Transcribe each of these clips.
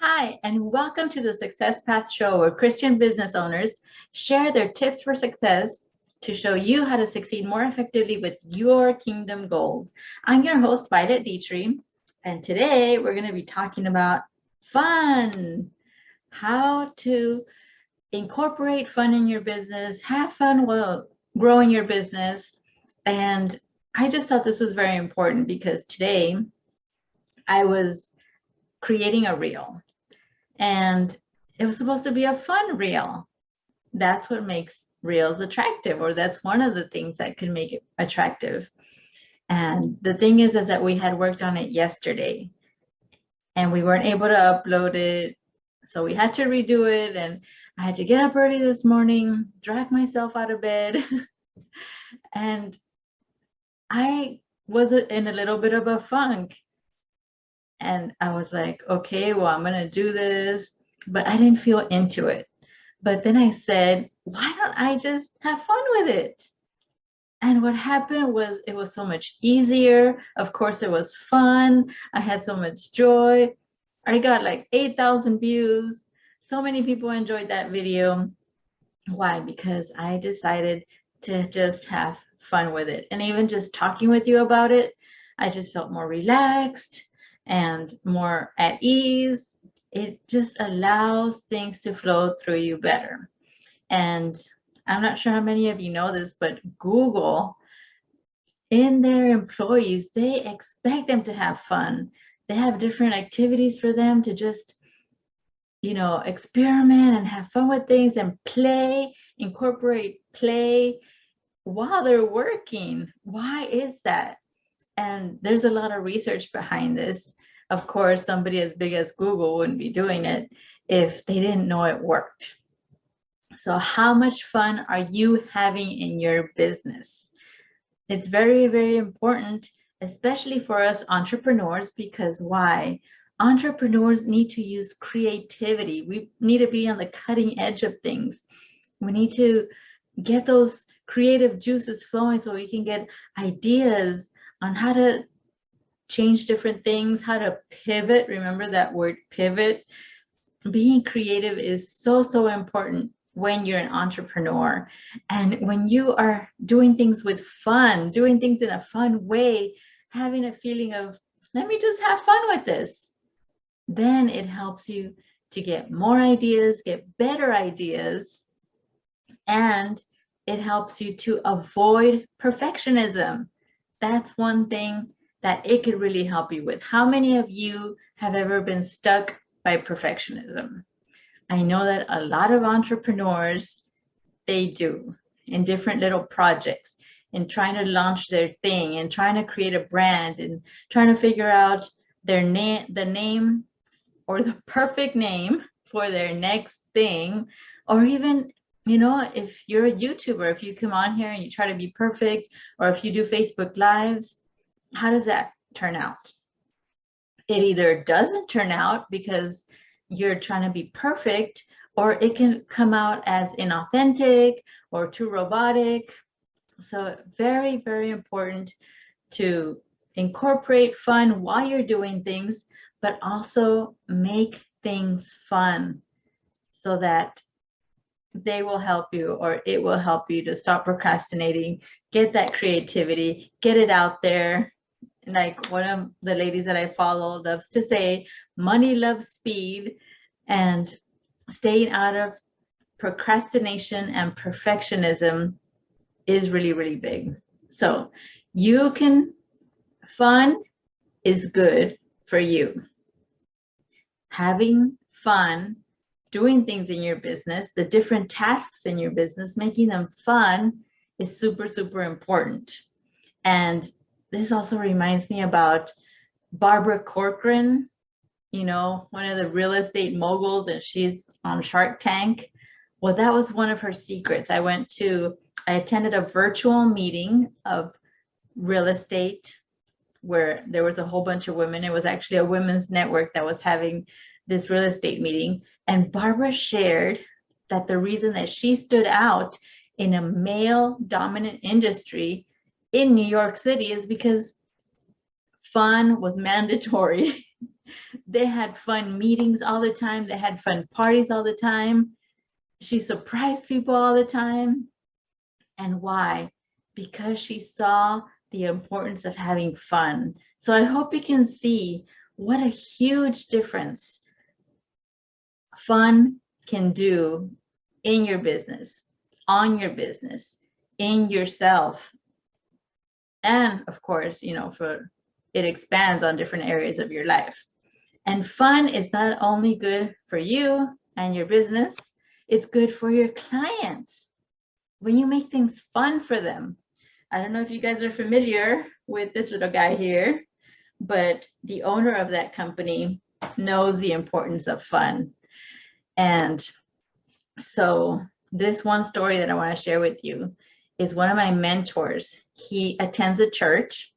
Hi, and welcome to the SuccessPaTh Show, where Christian business owners share their tips for success to show you how to succeed more effectively with your kingdom goals. I'm your host, Detre, and today we're going to be talking about fun, how to incorporate fun in your business, have fun while growing your business. And I just thought this was very important because today I was creating a reel. And it was supposed to be a fun reel. That's what makes reels attractive, or that's one of the things that can make it attractive. And the thing is that we had worked on it yesterday and we weren't able to upload it. So we had to redo it. And I had to get up early this morning, drag myself out of bed. And I was in a little bit of a funk. And I was like, okay, well, I'm going to do this. But I didn't feel into it. But then I said, why don't I just have fun with it? And what happened was it was so much easier. Of course, it was fun. I had so much joy. I got like 8,000 views. So many people enjoyed that video. Why? Because I decided to just have fun with it. And even just talking with you about it, I just felt more relaxed and more at ease. It just allows things to flow through you better. And I'm not sure how many of you know this, but Google, in their employees, they expect them to have fun. They have different activities for them to just, experiment and have fun with things and play, incorporate play while they're working. Why is that? And there's a lot of research behind this. Of course, somebody as big as Google wouldn't be doing it if they didn't know it worked. So how much fun are you having in your business? It's very, very important, especially for us entrepreneurs, because why? Entrepreneurs need to use creativity. We need to be on the cutting edge of things. We need to get those creative juices flowing so we can get ideas on how to change different things, how to pivot. Remember that word, pivot. Being creative is so, so important when you're an entrepreneur. And when you are doing things with fun, doing things in a fun way, having a feeling of, let me just have fun with this, then it helps you to get more ideas, get better ideas, and it helps you to avoid perfectionism. That's one thing that it could really help you with. How many of you have ever been stuck by perfectionism? I know that a lot of entrepreneurs, they do, in different little projects, in trying to launch their thing and trying to create a brand and trying to figure out their name, the name or the perfect name for their next thing. Or even, if you're a YouTuber, if you come on here and you try to be perfect, or if you do Facebook Lives, how does that turn out? It either doesn't turn out because you're trying to be perfect, or it can come out as inauthentic or too robotic. So very, very important to incorporate fun while you're doing things, but also make things fun so that they will help you, or it will help you to stop procrastinating, get that creativity, get it out there. Like one of the ladies that I follow loves to say, money loves speed, and staying out of procrastination and perfectionism is really, really big. So fun is good for you. Having fun, doing things in your business, the different tasks in your business, making them fun is super, super important. And this also reminds me about Barbara Corcoran, one of the real estate moguls, and she's on Shark Tank. Well, that was one of her secrets. I attended a virtual meeting of real estate where there was a whole bunch of women. It was actually a women's network that was having this real estate meeting. And Barbara shared that the reason that she stood out in a male dominant industry in New York City is because fun was mandatory. They had fun meetings all the time. They had fun parties all the time. She surprised people all the time. And why? Because she saw the importance of having fun. So I hope you can see what a huge difference fun can do in your business, on your business, in yourself. And of course, for it expands on different areas of your life. And fun is not only good for you and your business, it's good for your clients. When you make things fun for them. I don't know if you guys are familiar with this little guy here, but the owner of that company knows the importance of fun. And so this one story that I want to share with you is one of my mentors. He attends a church,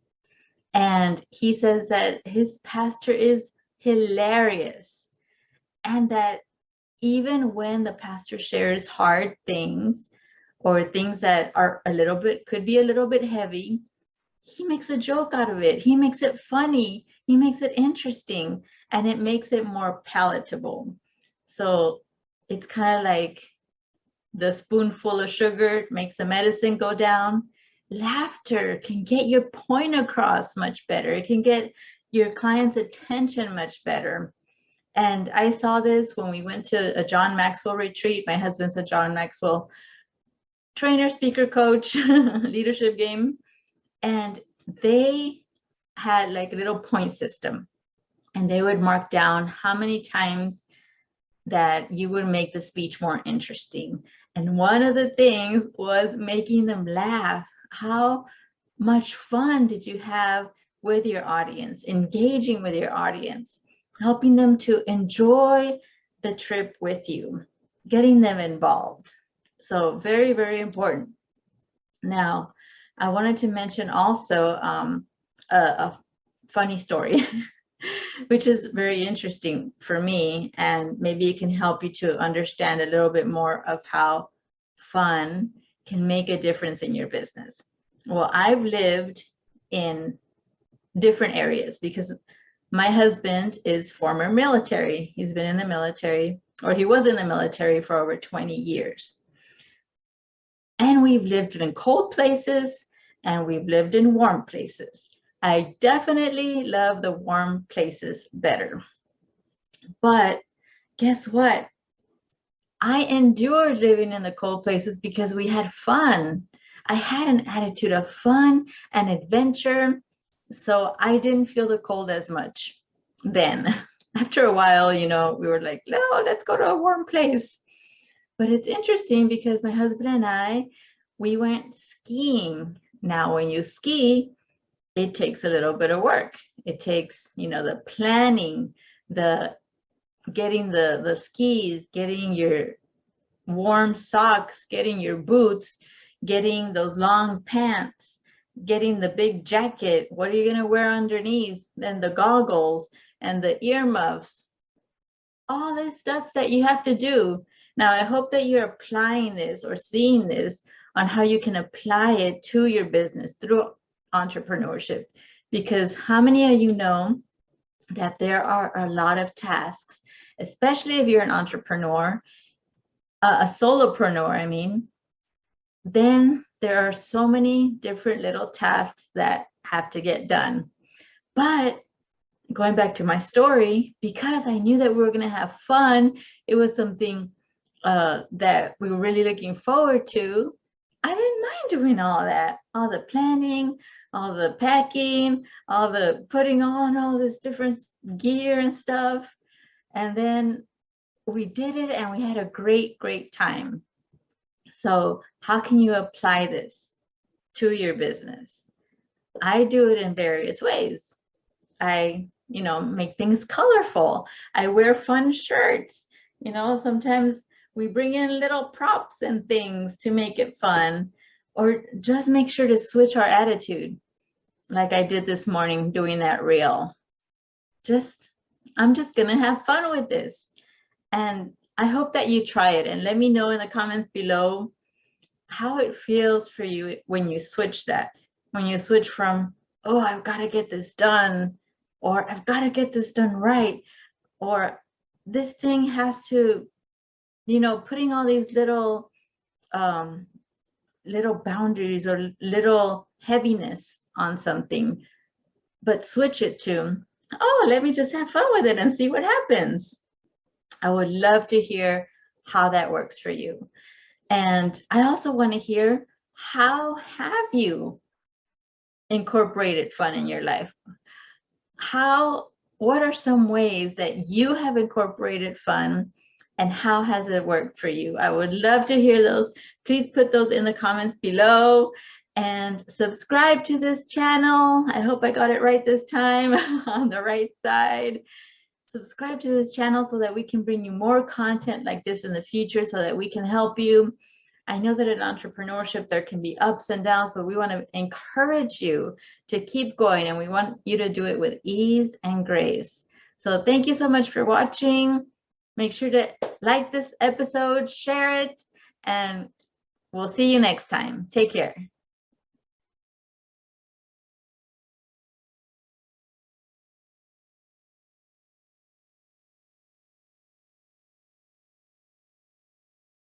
and he says that his pastor is hilarious, and that even when the pastor shares hard things or things that are could be a little bit heavy, he makes a joke out of it. He makes it funny. He makes it interesting, and it makes it more palatable. So it's kind of like the spoonful of sugar makes the medicine go down. Laughter can get your point across much better. It can get your client's attention much better. And I saw this when we went to a John Maxwell retreat. My husband's a John Maxwell trainer, speaker, coach, leadership game. And they had like a little point system. And they would mark down how many times that you would make the speech more interesting. And one of the things was making them laugh. How much fun did you have with your audience, engaging with your audience, helping them to enjoy the trip with you, getting them involved? So very, very important. Now, I wanted to mention also a funny story, which is very interesting for me, and maybe it can help you to understand a little bit more of how fun can make a difference in your business. Well, I've lived in different areas because my husband is former military. He's been in the military, or he was in the military for over 20 years. And we've lived in cold places and we've lived in warm places. I definitely love the warm places better. But guess what? I endured living in the cold places because we had fun. I had an attitude of fun and adventure, so I didn't feel the cold as much then. After a while, we were like, no, let's go to a warm place. But it's interesting because my husband and I, we went skiing. Now, when you ski, it takes a little bit of work. It takes, the planning, getting the skis, getting your warm socks, getting your boots, getting those long pants, getting the big jacket. What are you going to wear underneath? Then the goggles and the earmuffs, all this stuff that you have to do. Now, I hope that you're applying this or seeing this on how you can apply it to your business through entrepreneurship. Because how many of you know that there are a lot of tasks, especially if you're an entrepreneur, a solopreneur, then there are so many different little tasks that have to get done. But going back to my story, because I knew that we were going to have fun, it was something that we were really looking forward to. I didn't mind doing all that, all the planning, all the packing, all the putting on all this different gear and stuff. And then we did it and we had a great, great time. So how can you apply this to your business? I do it in various ways. I, make things colorful. I wear fun shirts. Sometimes we bring in little props and things to make it fun, or just make sure to switch our attitude. Like I did this morning doing that reel. I'm just going to have fun with this. And I hope that you try it and let me know in the comments below how it feels for you when you switch that. When you switch from, oh, I've got to get this done, or I've got to get this done right, or this thing has to, putting all these little boundaries or little heaviness on something, but switch it to, oh, let me just have fun with it and see what happens. I would love to hear how that works for you. And I also want to hear, how have you incorporated fun in your life? What are some ways that you have incorporated fun, and how has it worked for you? I would love to hear those. Please put those in the comments below, and subscribe to this channel. I hope I got it right this time on the right side. Subscribe to this channel so that we can bring you more content like this in the future, so that we can help you. I know that in entrepreneurship, there can be ups and downs, but we want to encourage you to keep going, and we want you to do it with ease and grace. So thank you so much for watching. Make sure to like this episode, share it, and we'll see you next time. Take care.